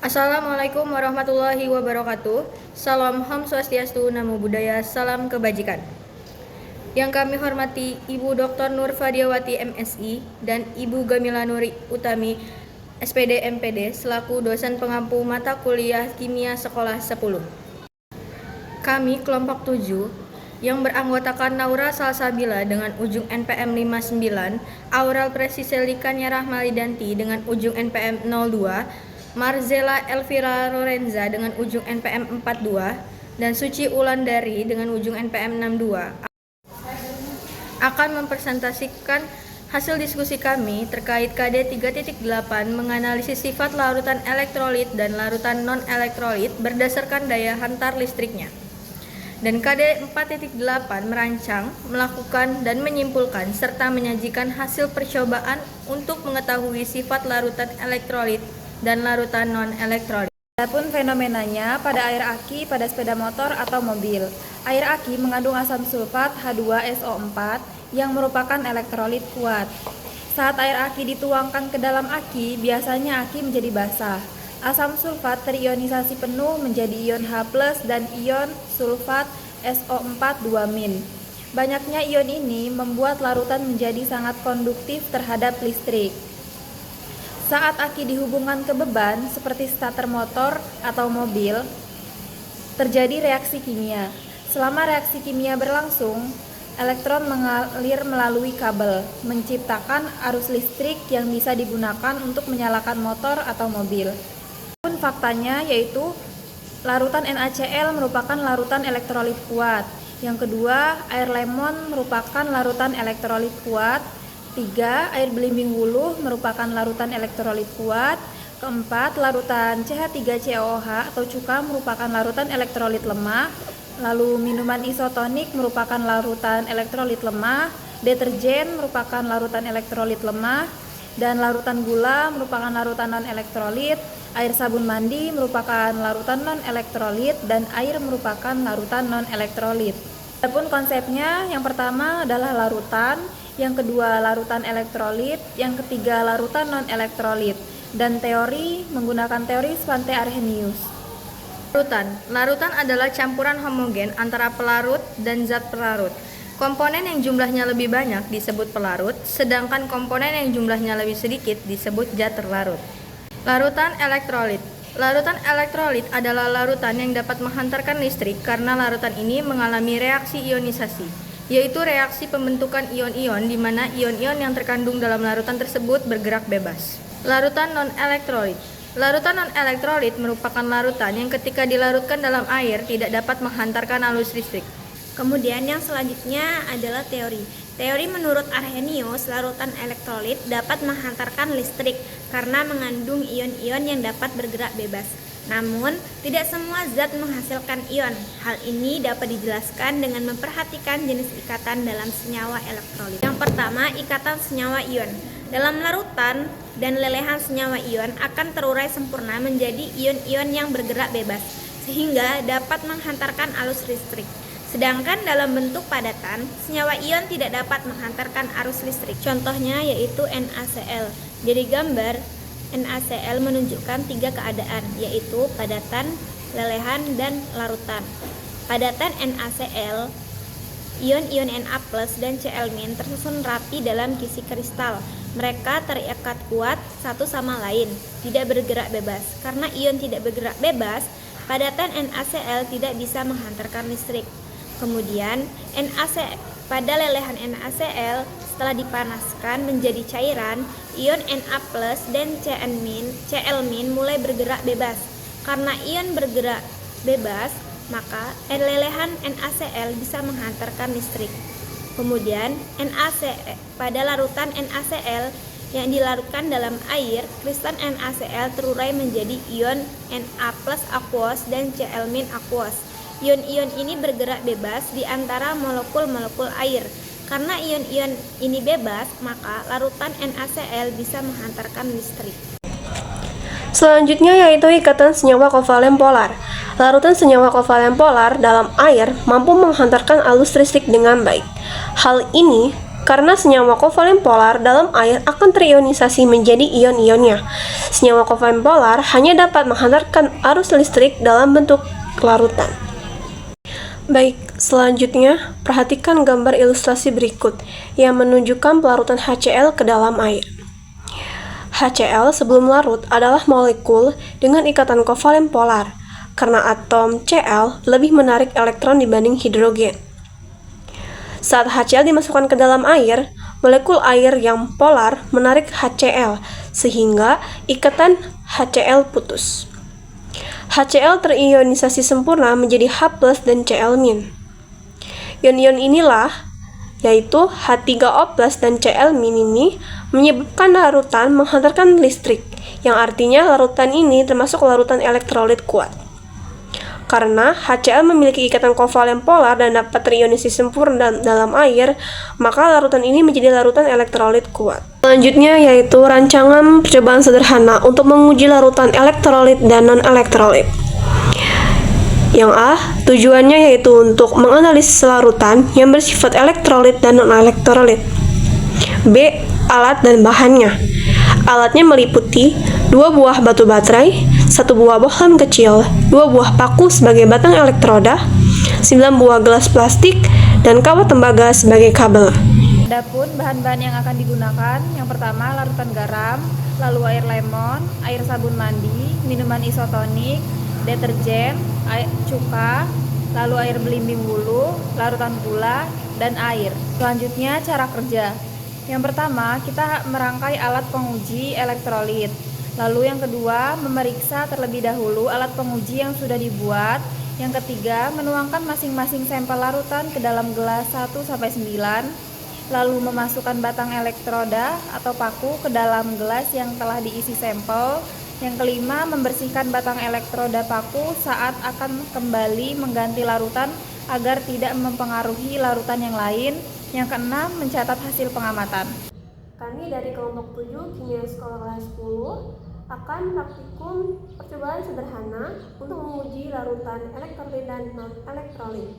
Assalamualaikum warahmatullahi wabarakatuh. Salam Om Swastiastu, Namo Buddhaya, salam kebajikan. Yang kami hormati Ibu Dr. Nur Fadiawati MSI dan Ibu Gamila Nuri Utami SPD MPD selaku dosen pengampu mata kuliah Kimia Sekolah 10. Kami kelompok 7 yang beranggotakan Naura Salsabila dengan ujung NPM 59, Aural Presiselikanya Rahmalidanti dengan ujung NPM 02, Marzela Elvira Lorenza dengan ujung NPM 42, dan Suci Ulandari dengan ujung NPM 62 akan mempresentasikan hasil diskusi kami terkait KD 3.8 menganalisis sifat larutan elektrolit dan larutan non-elektrolit berdasarkan daya hantar listriknya. Dan KD 4.8 merancang, melakukan, dan menyimpulkan serta menyajikan hasil percobaan untuk mengetahui sifat larutan elektrolit dan larutan non-elektrolit. Adapun fenomenanya pada air aki pada sepeda motor atau mobil. Air aki mengandung asam sulfat H2SO4 yang merupakan elektrolit kuat. Saat air aki dituangkan ke dalam aki, biasanya aki menjadi basah. Asam sulfat terionisasi penuh menjadi ion H+ dan ion sulfat SO4 2-. Banyaknya ion ini membuat larutan menjadi sangat konduktif terhadap listrik. Saat aki dihubungkan ke beban seperti starter motor atau mobil, terjadi reaksi kimia. Selama reaksi kimia berlangsung, elektron mengalir melalui kabel, menciptakan arus listrik yang bisa digunakan untuk menyalakan motor atau mobil. Faktanya yaitu larutan NaCl merupakan larutan elektrolit kuat. Yang kedua, air lemon merupakan larutan elektrolit kuat. 3. Air belimbing wuluh merupakan larutan elektrolit kuat. Keempat, larutan CH3COOH atau cuka merupakan larutan elektrolit lemah. Lalu minuman isotonik merupakan larutan elektrolit lemah. Deterjen merupakan larutan elektrolit lemah. Dan larutan gula merupakan larutan non-elektrolit. Air sabun mandi merupakan larutan non-elektrolit. Dan air merupakan larutan non-elektrolit. Adapun konsepnya, yang pertama adalah larutan, yang kedua larutan elektrolit, yang ketiga larutan non-elektrolit, dan teori menggunakan teori Svante Arrhenius. Larutan adalah campuran homogen antara pelarut dan zat pelarut. Komponen yang jumlahnya lebih banyak disebut pelarut, sedangkan komponen yang jumlahnya lebih sedikit disebut zat terlarut. Larutan elektrolit. Larutan elektrolit adalah larutan yang dapat menghantarkan listrik karena larutan ini mengalami reaksi ionisasi, yaitu reaksi pembentukan ion-ion di mana ion-ion yang terkandung dalam larutan tersebut bergerak bebas. Larutan non-elektrolit. Larutan non-elektrolit merupakan larutan yang ketika dilarutkan dalam air tidak dapat menghantarkan arus listrik. Kemudian yang selanjutnya adalah teori. Teori menurut Arrhenius, larutan elektrolit dapat menghantarkan listrik karena mengandung ion-ion yang dapat bergerak bebas. Namun, tidak semua zat menghasilkan ion. Hal ini dapat dijelaskan dengan memperhatikan jenis ikatan dalam senyawa elektrolit. Yang pertama, ikatan senyawa ion. Dalam larutan dan lelehan senyawa ion akan terurai sempurna menjadi ion-ion yang bergerak bebas, sehingga dapat menghantarkan arus listrik. Sedangkan dalam bentuk padatan, senyawa ion tidak dapat menghantarkan arus listrik. Contohnya yaitu NaCl. Jadi gambar NaCl menunjukkan 3 keadaan, yaitu padatan, lelehan, dan larutan. Padatan NaCl, ion-ion Na+ dan Cl- tersusun rapi dalam kisi kristal. Mereka terikat kuat satu sama lain, tidak bergerak bebas. Karena ion tidak bergerak bebas, padatan NaCl tidak bisa menghantarkan listrik. Kemudian pada lelehan NaCl setelah dipanaskan menjadi cairan, ion Na+ dan Cl- mulai bergerak bebas. Karena ion bergerak bebas, maka lelehan NaCl bisa menghantarkan listrik. Kemudian pada larutan NaCl yang dilarutkan dalam air, kristal NaCl terurai menjadi ion Na+ aquos dan Cl- aquos. Ion-ion ini bergerak bebas di antara molekul-molekul air. Karena ion-ion ini bebas, maka larutan NaCl bisa menghantarkan listrik. Selanjutnya yaitu ikatan senyawa kovalen polar. Larutan senyawa kovalen polar dalam air mampu menghantarkan arus listrik dengan baik. Hal ini Karena senyawa kovalen polar dalam air akan terionisasi menjadi ion-ionnya. Senyawa kovalen polar hanya dapat menghantarkan arus listrik dalam bentuk larutan. Baik, selanjutnya perhatikan gambar ilustrasi berikut yang menunjukkan pelarutan HCl ke dalam air. HCl sebelum larut adalah molekul dengan ikatan kovalen polar, karena atom Cl lebih menarik elektron dibanding hidrogen. Saat HCl dimasukkan ke dalam air, molekul air yang polar menarik HCl, sehingga ikatan HCl putus. HCl terionisasi sempurna menjadi H+ dan Cl-. Ion-ion inilah, yaitu H3O+ dan Cl- ini, menyebabkan larutan menghantarkan listrik, yang artinya larutan ini termasuk larutan elektrolit kuat. Karena HCl memiliki ikatan kovalen polar dan dapat terionisasi sempurna dalam air, maka larutan ini menjadi larutan elektrolit kuat. Selanjutnya yaitu rancangan percobaan sederhana untuk menguji larutan elektrolit dan non-elektrolit. Yang A, tujuannya yaitu untuk menganalisis larutan yang bersifat elektrolit dan non-elektrolit. B, alat dan bahannya. Alatnya meliputi 2 buah batu baterai, 1 buah bohlam kecil, 2 buah paku sebagai batang elektroda, 9 buah gelas plastik, dan kawat tembaga sebagai kabel. Adapun bahan-bahan yang akan digunakan, yang pertama larutan garam, lalu air lemon, air sabun mandi, minuman isotonik, deterjen, air cuka, lalu air belimbing wulu, larutan gula, dan air. Selanjutnya cara kerja. Yang pertama, kita merangkai alat penguji elektrolit. Lalu yang kedua, memeriksa terlebih dahulu alat penguji yang sudah dibuat. Yang ketiga, menuangkan masing-masing sampel larutan ke dalam gelas 1-9. Lalu memasukkan batang elektroda atau paku ke dalam gelas yang telah diisi sampel. Yang kelima, membersihkan batang elektroda paku saat akan kembali mengganti larutan agar tidak mempengaruhi larutan yang lain. Yang keenam, mencatat hasil pengamatan. Kami dari kelompok 7 kimia sekolah kelas 10 akan praktikum percobaan sederhana untuk menguji larutan elektrolit dan non-elektrolit.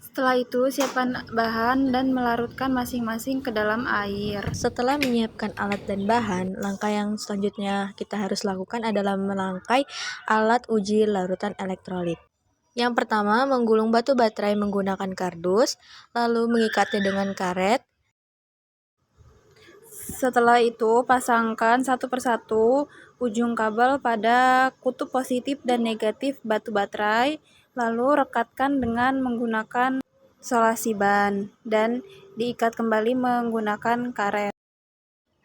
Setelah itu, siapkan bahan dan melarutkan masing-masing ke dalam air. Setelah menyiapkan alat dan bahan, langkah yang selanjutnya kita harus lakukan adalah merangkai alat uji larutan elektrolit. Yang pertama, menggulung batu baterai menggunakan kardus, lalu mengikatnya dengan karet. Setelah itu, pasangkan satu persatu ujung kabel pada kutub positif dan negatif batu baterai, lalu rekatkan dengan menggunakan solasi ban dan diikat kembali menggunakan karet.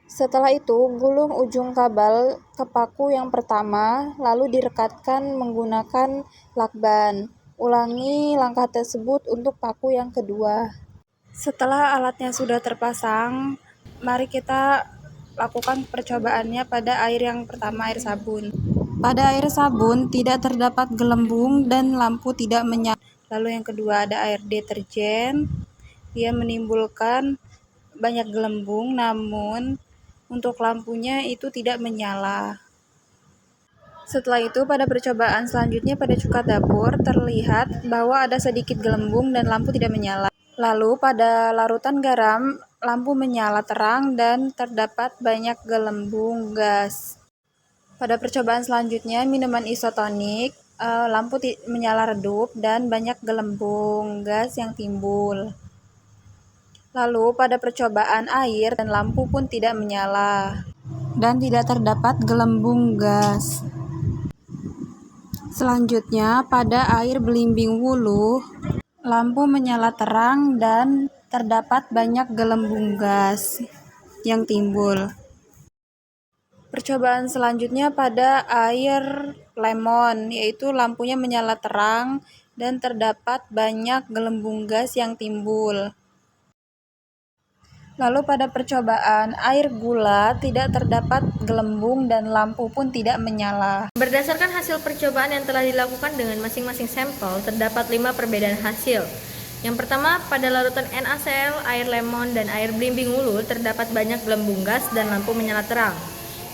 Setelah itu, gulung ujung kabel ke paku yang pertama, lalu direkatkan menggunakan lakban. Ulangi langkah tersebut untuk paku yang kedua. Setelah alatnya sudah terpasang, mari kita lakukan percobaannya pada air yang pertama, air sabun. Pada air sabun tidak terdapat gelembung dan lampu tidak menyala. Lalu yang kedua ada air deterjen. Dia menimbulkan banyak gelembung, namun untuk lampunya itu tidak menyala. Setelah itu pada percobaan selanjutnya pada cuka dapur terlihat bahwa ada sedikit gelembung dan lampu tidak menyala. Lalu pada larutan garam lampu menyala terang dan terdapat banyak gelembung gas. Pada percobaan selanjutnya minuman isotonik, lampu menyala redup dan banyak gelembung gas yang timbul. Lalu pada percobaan air dan lampu pun tidak menyala dan tidak terdapat gelembung gas. Selanjutnya pada air belimbing wulu, lampu menyala terang dan terdapat banyak gelembung gas yang timbul. Percobaan selanjutnya pada air lemon, yaitu lampunya menyala terang dan terdapat banyak gelembung gas yang timbul. Lalu pada percobaan air gula tidak terdapat gelembung dan lampu pun tidak menyala. Berdasarkan hasil percobaan yang telah dilakukan dengan masing-masing sampel, terdapat 5 perbedaan hasil. Yang pertama, pada larutan NaCl, air lemon, dan air belimbing wulu terdapat banyak gelembung gas dan lampu menyala terang.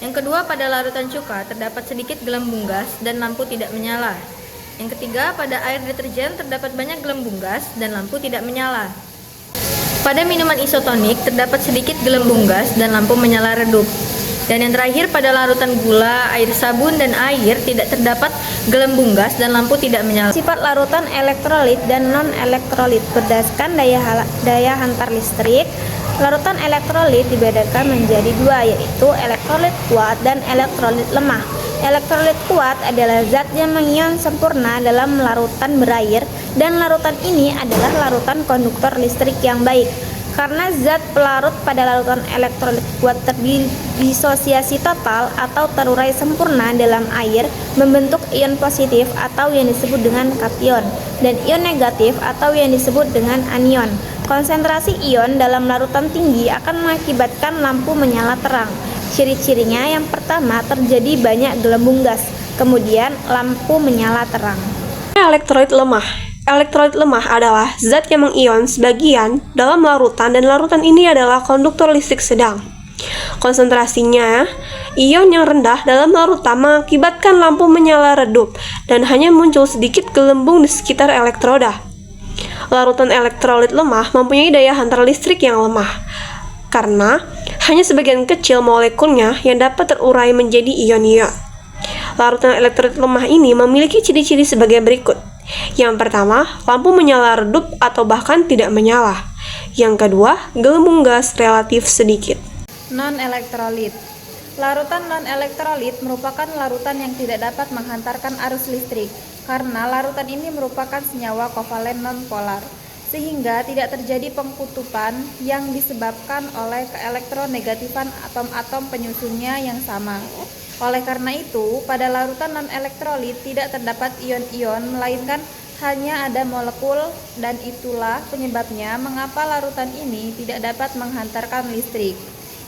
Yang kedua, pada larutan cuka terdapat sedikit gelembung gas dan lampu tidak menyala. Yang ketiga, pada air deterjen terdapat banyak gelembung gas dan lampu tidak menyala. Pada minuman isotonik terdapat sedikit gelembung gas dan lampu menyala redup. Dan yang terakhir, pada larutan gula, air sabun, dan air tidak terdapat gelembung gas dan lampu tidak menyala. Sifat larutan elektrolit dan non-elektrolit berdasarkan daya hantar listrik. Larutan elektrolit dibedakan menjadi dua, yaitu elektrolit kuat dan elektrolit lemah. Elektrolit kuat adalah zat yang mengion sempurna dalam larutan berair, dan larutan ini adalah larutan konduktor listrik yang baik. Karena zat pelarut pada larutan elektrolit kuat terdisosiasi total atau terurai sempurna dalam air, membentuk ion positif atau yang disebut dengan kation, dan ion negatif atau yang disebut dengan anion. Konsentrasi ion dalam larutan tinggi akan mengakibatkan lampu menyala terang. Ciri-cirinya yang pertama, terjadi banyak gelembung gas, kemudian lampu menyala terang. Elektrolit lemah. Elektrolit lemah adalah zat yang mengion sebagian dalam larutan, dan larutan ini adalah konduktor listrik sedang. Konsentrasinya, ion yang rendah dalam larutan mengakibatkan lampu menyala redup dan hanya muncul sedikit gelembung di sekitar elektroda. Larutan elektrolit lemah mempunyai daya hantar listrik yang lemah karena hanya sebagian kecil molekulnya yang dapat terurai menjadi ion-ion. Larutan elektrolit lemah ini memiliki ciri-ciri sebagai berikut. Yang pertama, lampu menyala redup atau bahkan tidak menyala. Yang kedua, gelembung gas relatif sedikit. Non-elektrolit. Larutan non-elektrolit merupakan larutan yang tidak dapat menghantarkan arus listrik karena larutan ini merupakan senyawa kovalen non-polar, sehingga tidak terjadi pengkutupan yang disebabkan oleh keelektronegatifan atom-atom penyusunnya yang sama. Oleh karena itu, pada larutan non-elektrolit tidak terdapat ion-ion, melainkan hanya ada molekul, dan itulah penyebabnya mengapa larutan ini tidak dapat menghantarkan listrik.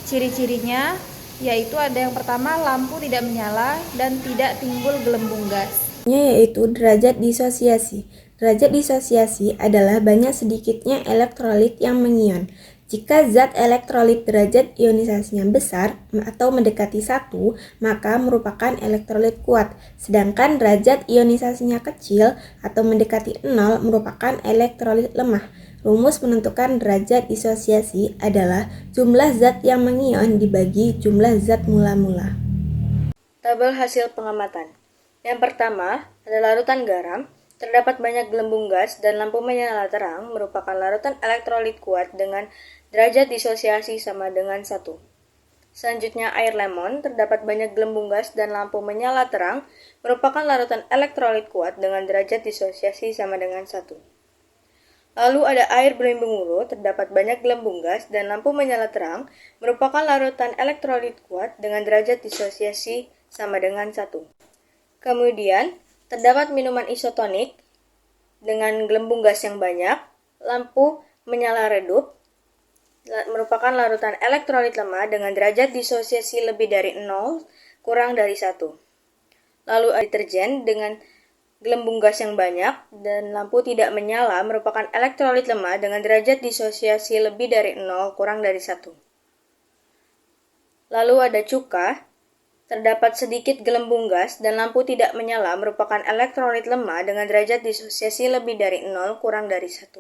Ciri-cirinya yaitu ada yang pertama, lampu tidak menyala dan tidak timbul gelembung gas. Yaitu derajat disosiasi. Derajat disosiasi adalah banyak sedikitnya elektrolit yang mengion. Jika zat elektrolit derajat ionisasinya besar atau mendekati 1, maka merupakan elektrolit kuat. Sedangkan derajat ionisasinya kecil atau mendekati 0 merupakan elektrolit lemah. Rumus menentukan derajat disosiasi adalah jumlah zat yang mengion dibagi jumlah zat mula-mula. Tabel hasil pengamatan. Yang pertama, ada larutan garam. Terdapat banyak gelembung gas dan lampu menyala terang, merupakan larutan elektrolit kuat dengan derajat disosiasi sama dengan 1. Selanjutnya, air lemon. Terdapat banyak gelembung gas dan lampu menyala terang, merupakan larutan elektrolit kuat dengan derajat disosiasi sama dengan 1. Lalu ada air belimbing ulu. Terdapat banyak gelembung gas dan lampu menyala terang, merupakan larutan elektrolit kuat dengan derajat disosiasi sama dengan 1. Kemudian, terdapat minuman isotonik dengan gelembung gas yang banyak, lampu menyala redup, merupakan larutan elektrolit lemah dengan derajat disosiasi lebih dari 0 kurang dari 1. Lalu ada deterjen dengan gelembung gas yang banyak dan lampu tidak menyala, merupakan elektrolit lemah dengan derajat disosiasi lebih dari 0 kurang dari 1. Lalu ada cuka. Terdapat sedikit gelembung gas dan lampu tidak menyala, merupakan elektrolit lemah dengan derajat disosiasi lebih dari 0 kurang dari 1.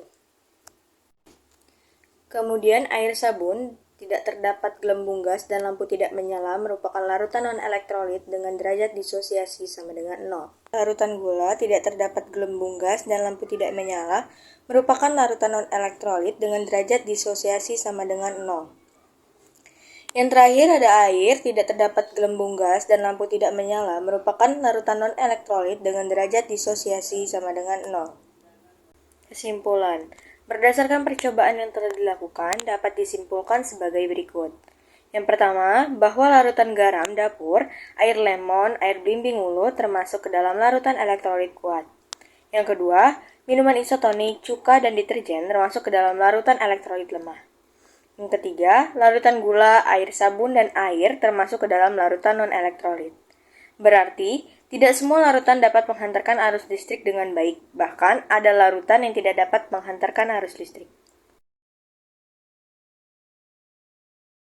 Kemudian air sabun. Tidak terdapat gelembung gas dan lampu tidak menyala, merupakan larutan non-elektrolit dengan derajat disosiasi sama dengan 0. Larutan gula. Tidak terdapat gelembung gas dan lampu tidak menyala, merupakan larutan non-elektrolit dengan derajat disosiasi sama dengan 0. Yang terakhir ada air. Tidak terdapat gelembung gas dan lampu tidak menyala, merupakan larutan non-elektrolit dengan derajat disosiasi sama dengan 0. Kesimpulan. Berdasarkan percobaan yang telah dilakukan, dapat disimpulkan sebagai berikut. Yang pertama, bahwa larutan garam dapur, air lemon, air belimbing ulu termasuk ke dalam larutan elektrolit kuat. Yang kedua, minuman isotonik, cuka, dan deterjen termasuk ke dalam larutan elektrolit lemah. Yang ketiga, larutan gula, air sabun, dan air termasuk ke dalam larutan non-elektrolit. Berarti, tidak semua larutan dapat menghantarkan arus listrik dengan baik, bahkan ada larutan yang tidak dapat menghantarkan arus listrik.